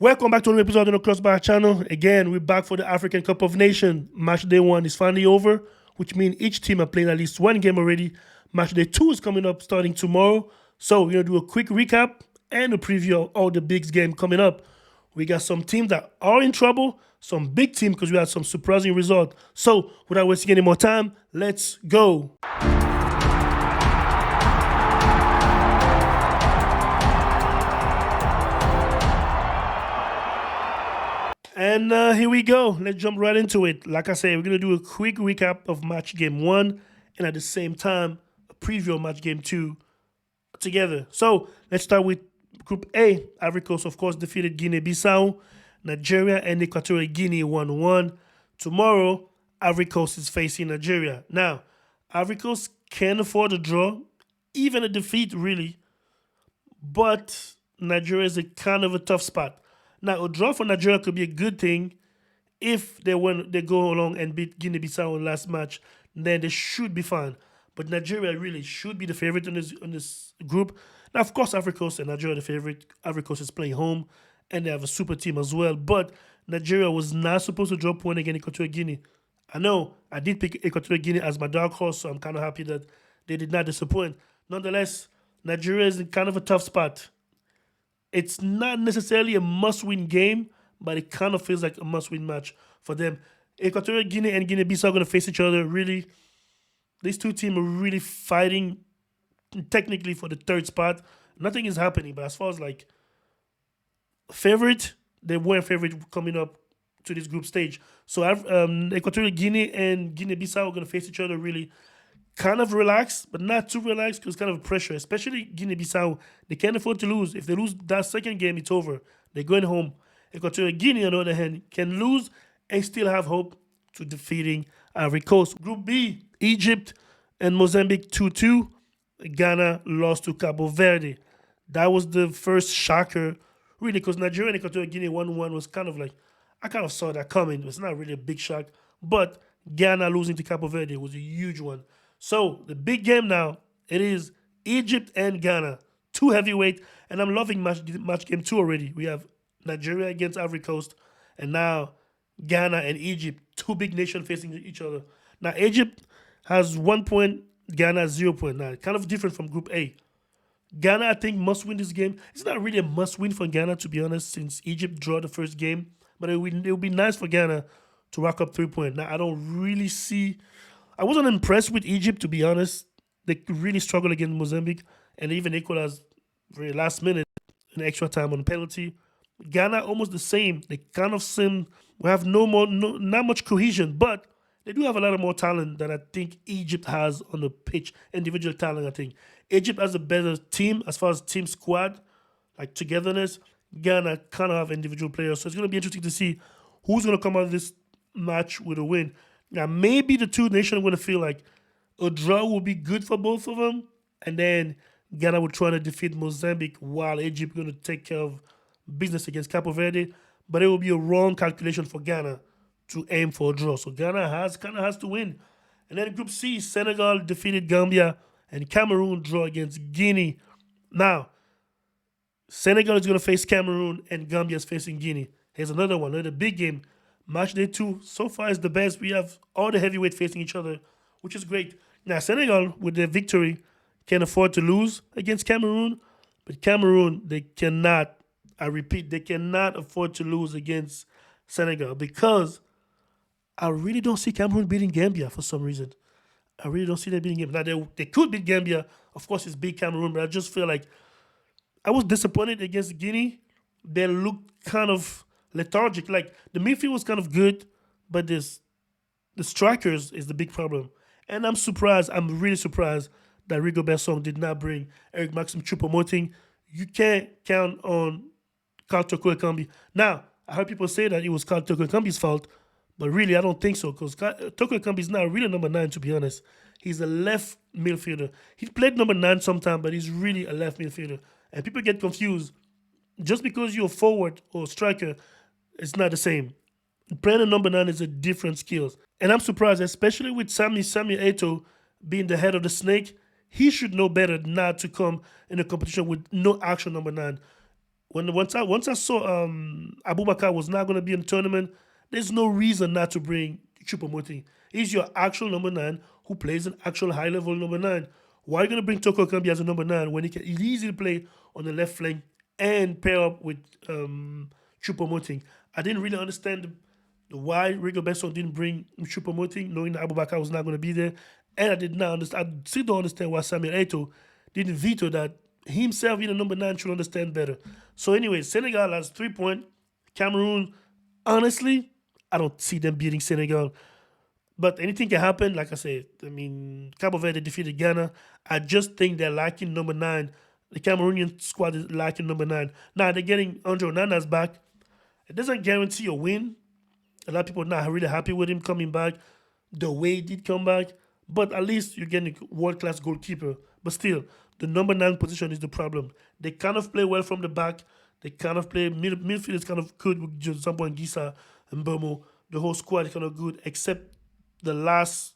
Welcome back to another episode on the Crossbar channel. Again, we're back for the African Cup of Nations. Match day 1 is finally over, which means each team are playing at least one game already. Match day 2 is coming up starting tomorrow. So we're going to do a quick recap and a preview of all the big games coming up. We got some teams that are in trouble, some big teams because we had some surprising results. So without wasting any more time, let's go. And here we go. Let's jump right into it. Like I said, we're going to do a quick recap of match game 1 and at the same time, a preview of match game 2 together. So let's start with Group A. Ivory Coast, of course, defeated Guinea-Bissau. Nigeria and Equatorial Guinea 1-1. Tomorrow, Ivory Coast is facing Nigeria. Now, Ivory Coast can afford a draw, even a defeat, really. But Nigeria is a kind of a tough spot. Now, a draw for Nigeria could be a good thing if they go along and beat Guinea-Bissau in the last match. Then they should be fine. But Nigeria really should be the favorite in this group. Now, of course, Ivory Coast and Nigeria are the favorite. Ivory Coast is playing home, and they have a super team as well. But Nigeria was not supposed to draw point against Equatorial Guinea. I know I did pick Equatorial Guinea as my dark horse, so I'm kind of happy that they did not disappoint. Nonetheless, Nigeria is in kind of a tough spot. It's not necessarily a must-win game, but it kind of feels like a must-win match for them. Equatorial Guinea and Guinea-Bissau are going to face each other. Really, these two teams are really fighting technically for the third spot. Nothing is happening, but as far as like favorite, they weren't favorite coming up to this group stage. So Equatorial Guinea and Guinea-Bissau are going to face each other really kind of relaxed, but not too relaxed because kind of pressure, especially Guinea-Bissau. They can't afford to lose. If they lose that second game, it's over. They're going home. Equatorial Guinea, on the other hand, can lose and still have hope to defeating Ivory Coast. Group B, Egypt and Mozambique 2-2. Ghana lost to Cabo Verde. That was the first shocker, really, because Nigeria and Equatorial Guinea 1-1 was kind of like, I kind of saw that coming. It's not really a big shock, but Ghana losing to Cabo Verde was a huge one. So the big game now, it is Egypt and Ghana, two heavyweight, and I'm loving match game 2 already. We have Nigeria against Ivory Coast, and now Ghana and Egypt, two big nations facing each other. Now Egypt has 1 point, Ghana has 0 point. Now kind of different from Group A. Ghana, I think, must win this game. It's not really a must win for Ghana, to be honest, since Egypt drew the first game, but it would be nice for Ghana to rack up 3 points. Now I don't really see. I wasn't impressed with Egypt, to be honest. They really struggled against Mozambique, and even equalized very last minute in extra time on penalty. Ghana almost the same. They kind of seem we have not much cohesion, but they do have a lot of more talent than I think Egypt has on the pitch. Individual talent, I think Egypt has a better team as far as team squad, like togetherness. Ghana kind of have individual players, so it's going to be interesting to see who's going to come out of this match with a win. Now, maybe the two nations are going to feel like a draw will be good for both of them, and then Ghana will try to defeat Mozambique while Egypt is going to take care of business against Cabo Verde. But it will be a wrong calculation for Ghana to aim for a draw. So Ghana kind of has to win. And then Group C, Senegal defeated Gambia, and Cameroon draw against Guinea. Now, Senegal is going to face Cameroon, and Gambia is facing Guinea. Here's another one, another big game. Match day 2 so far is the best. We have all the heavyweight facing each other, which is great. Now, Senegal, with their victory, can afford to lose against Cameroon, but Cameroon, they cannot, I repeat, they cannot afford to lose against Senegal because I really don't see Cameroon beating Gambia for some reason. I really don't see them beating Gambia. Now, they could beat Gambia. Of course, it's big Cameroon, but I just feel like I was disappointed against Guinea. They looked kind of lethargic. Like the midfield was kind of good, but the strikers is the big problem. And I'm surprised. I'm really surprised that Rigobert Song did not bring Eric Maxim Choupo-Moting. You can't count on Karl Toko Ekambi. Now, I heard people say that it was Karl Toko Ekambi's fault, but really I don't think so because Toko Ekambi is not really number 9, to be honest. He's a left midfielder. He played number 9 sometime, but he's really a left midfielder. And people get confused. Just because you're a forward or striker, it's not the same. Playing a number 9 is a different skill. And I'm surprised, especially with Sami Eto'o being the head of the snake. He should know better not to come in a competition with no action number 9. Once I saw Abubakar was not going to be in the tournament, there's no reason not to bring Chupomoting. He's your actual number 9 who plays an actual high level number 9. Why are you going to bring Toko Kambi as a number 9 when he can easily play on the left flank and pair up with Chupomoting? I didn't really understand why Rigo Benson didn't bring Chupomoting, knowing that Abubakar was not going to be there. And I did not understand. I still don't understand why Samuel Eto'o didn't veto that. He himself, being a number 9, should understand better. So anyway, Senegal has 3 points. Cameroon, honestly, I don't see them beating Senegal. But anything can happen. Like I said, I mean, Cabo Verde defeated Ghana. I just think they're lacking number 9. The Cameroonian squad is lacking number 9. Now they're getting Andre Onana's back. It doesn't guarantee a win. A lot of people are not really happy with him coming back the way he did come back. But at least you're getting a world-class goalkeeper. But still, the number 9 position is the problem. They kind of play well from the back. They kind of play midfield is kind of good with Zambo and Gisa and Bomo. The whole squad is kind of good, except the last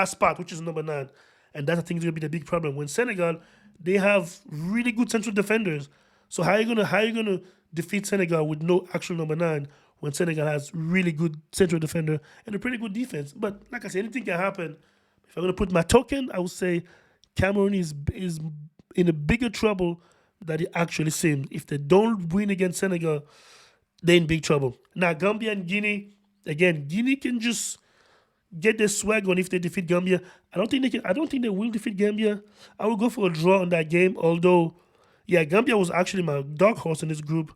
spot, which is number 9. And that I think is gonna be the big problem. When Senegal, they have really good central defenders. So how are you gonna defeat Senegal with no actual number 9 when Senegal has really good central defender and a pretty good defense? But like I said, anything can happen. If I'm gonna put my token, I would say Cameroon is in a bigger trouble than it actually seems. If they don't win against Senegal, they're in big trouble. Now Gambia and Guinea, again, Guinea can just get their swag on if they defeat Gambia. I don't think they can. I don't think they will defeat Gambia. I will go for a draw on that game. Although, yeah, Gambia was actually my dark horse in this group.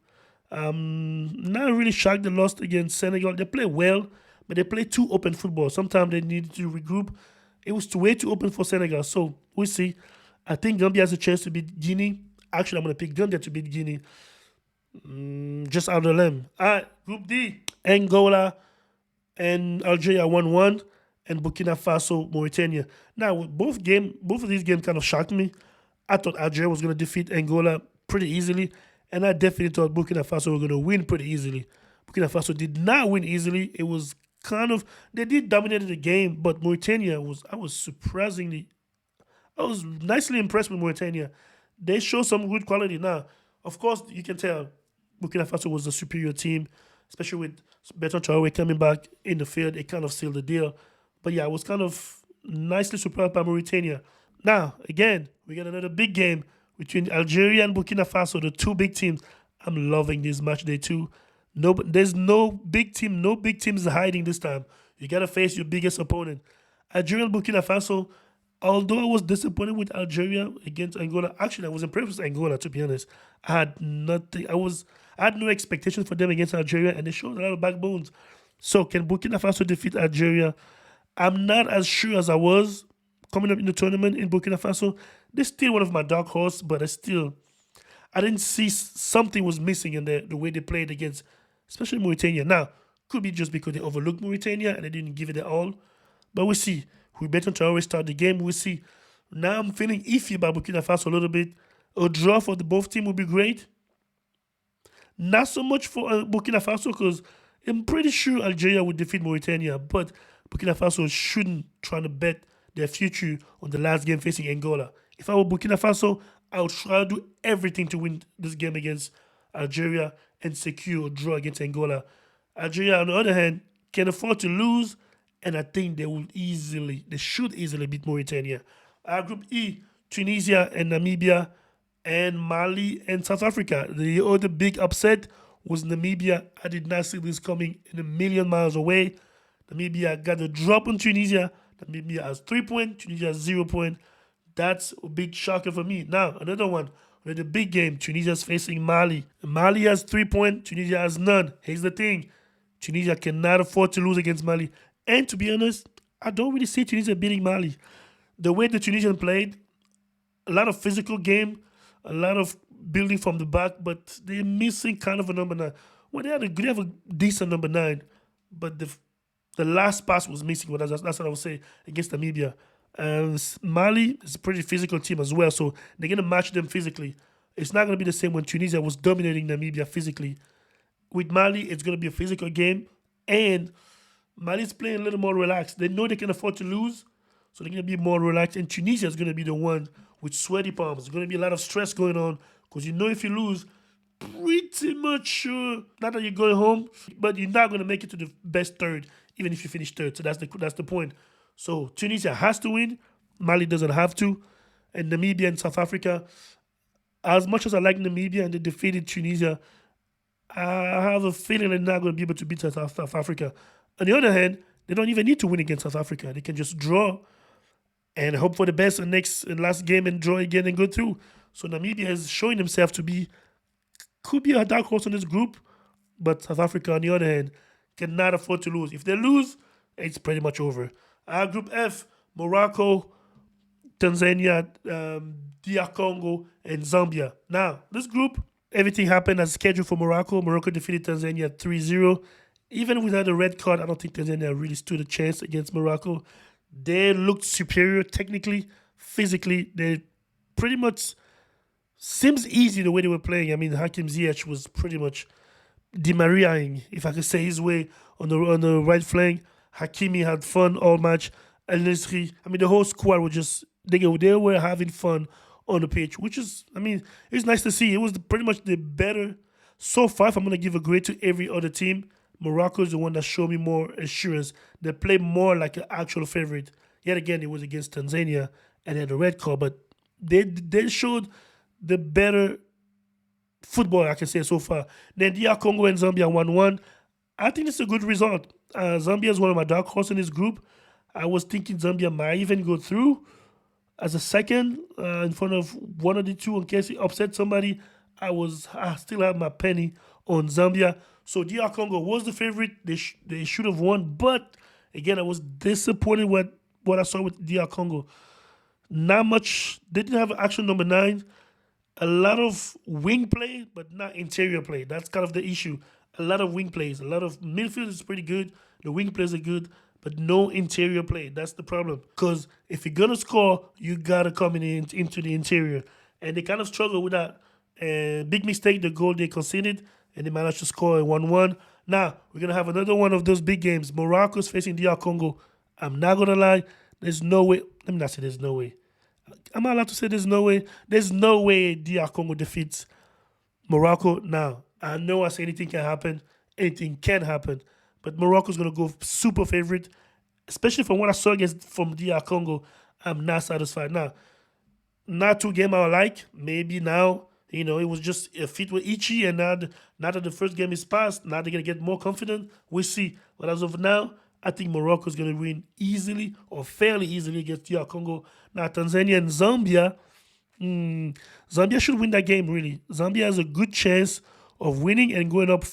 Not really shocked they lost against Senegal. They play well, but they play too open football. Sometimes they need to regroup. It was way too open for Senegal. So we'll see. I think Gambia has a chance to beat Guinea. Actually, I'm going to pick Gambia to beat Guinea. Just out of the limb. All right, Group D. Angola and Algeria 1-1, and Burkina Faso, Mauritania. Now, both of these games kind of shocked me. I thought Algeria was going to defeat Angola pretty easily, and I definitely thought Burkina Faso were going to win pretty easily. Burkina Faso did not win easily. It was they did dominate the game, but Mauritania I was nicely impressed with Mauritania. They show some good quality now. Of course, you can tell Burkina Faso was the superior team, especially with Bertrand Traoré coming back in the field. It kind of sealed the deal. But yeah, I was kind of nicely surprised by Mauritania. Now, again, we got another big game between Algeria and Burkina Faso, the two big teams. I'm loving this match day too. No, there's no big teams hiding this time. You got to face your biggest opponent. Algeria and Burkina Faso, although I was disappointed with Algeria against Angola, actually I was impressed with Angola, to be honest. I had nothing. I had no expectations for them against Algeria, and they showed a lot of backbones. So can Burkina Faso defeat Algeria? I'm not as sure as I was coming up in the tournament in Burkina Faso. They're still one of my dark horse, but I didn't see something was missing in the way they played against, especially Mauritania. Now, could be just because they overlooked Mauritania and they didn't give it their all. But we'll see. We better to always start the game. We'll see. Now I'm feeling iffy about Burkina Faso a little bit. A draw for the both teams would be great. Not so much for Burkina Faso because I'm pretty sure Algeria would defeat Mauritania, but Burkina Faso shouldn't try to bet their future on the last game facing Angola. If I were Burkina Faso, I would try to do everything to win this game against Algeria and secure a draw against Angola. Algeria, on the other hand, can afford to lose, and I think they should easily beat Mauritania. Group E, Tunisia and Namibia, and Mali and South Africa. The other big upset was Namibia. I did not see this coming in a million miles away. Namibia got a drop on Tunisia. Namibia has 3 points. Tunisia has 0 points. That's a big shocker for me. Now, another one. The big game. Tunisia is facing Mali. Mali has 3 points. Tunisia has none. Here's the thing. Tunisia cannot afford to lose against Mali. And to be honest, I don't really see Tunisia beating Mali. The way the Tunisians played, a lot of physical game, a lot of building from the back, but they're missing kind of a number 9. Well, they have a decent number 9, but the last pass was missing. Well, that's what I would say against Namibia. Mali is a pretty physical team as well, so they're going to match them physically. It's not going to be the same when Tunisia was dominating Namibia physically. With Mali, it's going to be a physical game, and Mali's playing a little more relaxed. They know they can afford to lose, so they're going to be more relaxed, and Tunisia is going to be the one with sweaty palms. There's going to be a lot of stress going on because if you lose, pretty much sure, not that you're going home, but you're not going to make it to the best third, even if you finish third. So that's the point. So Tunisia has to win. Mali doesn't have to. And Namibia and South Africa, as much as I like Namibia and they defeated Tunisia, I have a feeling they're not going to be able to beat South Africa. On the other hand, they don't even need to win against South Africa. They can just draw and hope for the best in next and last game and draw again and go through. So Namibia is showing himself to be, could be a dark horse in this group, but South Africa, on the other hand, cannot afford to lose. If they lose, it's pretty much over. Group F, Morocco, Tanzania, DR Congo, and Zambia. Now, this group, everything happened as scheduled for Morocco. Morocco defeated Tanzania 3-0. Even without a red card, I don't think Tanzania really stood a chance against Morocco. They looked superior technically, physically. They pretty much seems easy the way they were playing. I mean, Hakim Ziyech was pretty much Di Mariaing, if I could say his way, on the right flank. Hakimi had fun all match. El Nesri, I mean, the whole squad were just, they were having fun on the pitch, which is, I mean, it's nice to see. It was pretty much the better, so far, if I'm going to give a grade to every other team, Morocco is the one that showed me more assurance. They play more like an actual favorite. Yet again, it was against Tanzania and had a red card, but they showed the better football, I can say so far. Then DR Congo and Zambia 1-1. I think it's a good result. Zambia is one of my dark horses in this group. I was thinking Zambia might even go through as a second in front of one of the two in case he upset somebody. I still have my penny on Zambia. So DR Congo was the favorite. They should have won, but again, I was disappointed with what I saw with DR Congo. Not much. They didn't have action number 9. A lot of wing play, but not interior play. That's kind of the issue. A lot of wing plays. A lot of midfield is pretty good. The wing plays are good, but no interior play. That's the problem. Because if you're gonna score, you gotta come into the interior, and they kind of struggle with that. Big mistake, the goal they conceded, and they managed to score a 1-1. Now we're gonna have another one of those big games. Morocco's facing DR Congo. I'm not gonna lie. There's no way. Let me not say there's no way. Am I allowed to say there's no way? There's no way DR Congo defeats Morocco. Now, I know I say anything can happen. Anything can happen. But Morocco's going to go super favorite. Especially from what I saw from DR Congo, I'm not satisfied. Now, not two game I like. Maybe now, it was just a fit with Ichi. And now that the first game is passed, now they're going to get more confident. We'll see. But as of now, I think Morocco is going to win easily or fairly easily against DR Congo. Now, Tanzania and Zambia, Zambia should win that game, really. Zambia has a good chance of winning and going up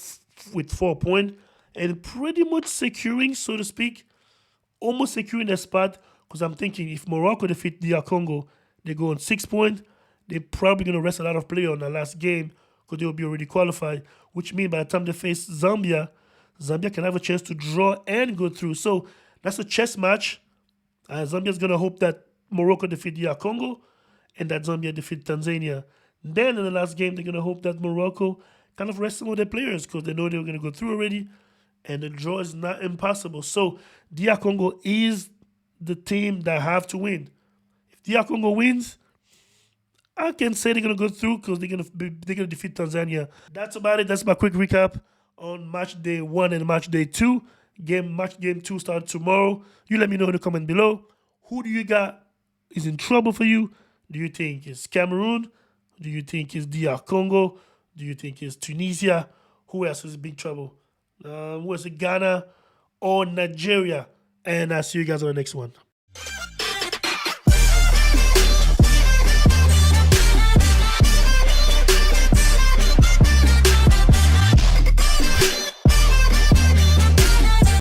with 4 points and pretty much securing, so to speak, almost securing that spot. Because I'm thinking if Morocco defeat DR Congo, they go on 6 points. They're probably going to rest a lot of players on the last game because they will be already qualified, which means by the time they face Zambia can have a chance to draw and go through. So that's a chess match. Zambia's going to hope that Morocco defeat DR Congo and that Zambia defeat Tanzania. Then in the last game, they're going to hope that Morocco kind of rest some of their players because they know they're going to go through already. And the draw is not impossible. So DR Congo is the team that have to win. If DR Congo wins, I can say they're going to go through because they're going to defeat Tanzania. That's about it. That's my quick recap on match day 1 and match day 2. Match game 2 starts tomorrow. You let me know in the comment below. Who do you got is in trouble for you? Do you think it's Cameroon? Do you think it's DR Congo? Do you think it's Tunisia? Who else is in big trouble? Was it Ghana or Nigeria? And I'll see you guys on the next one.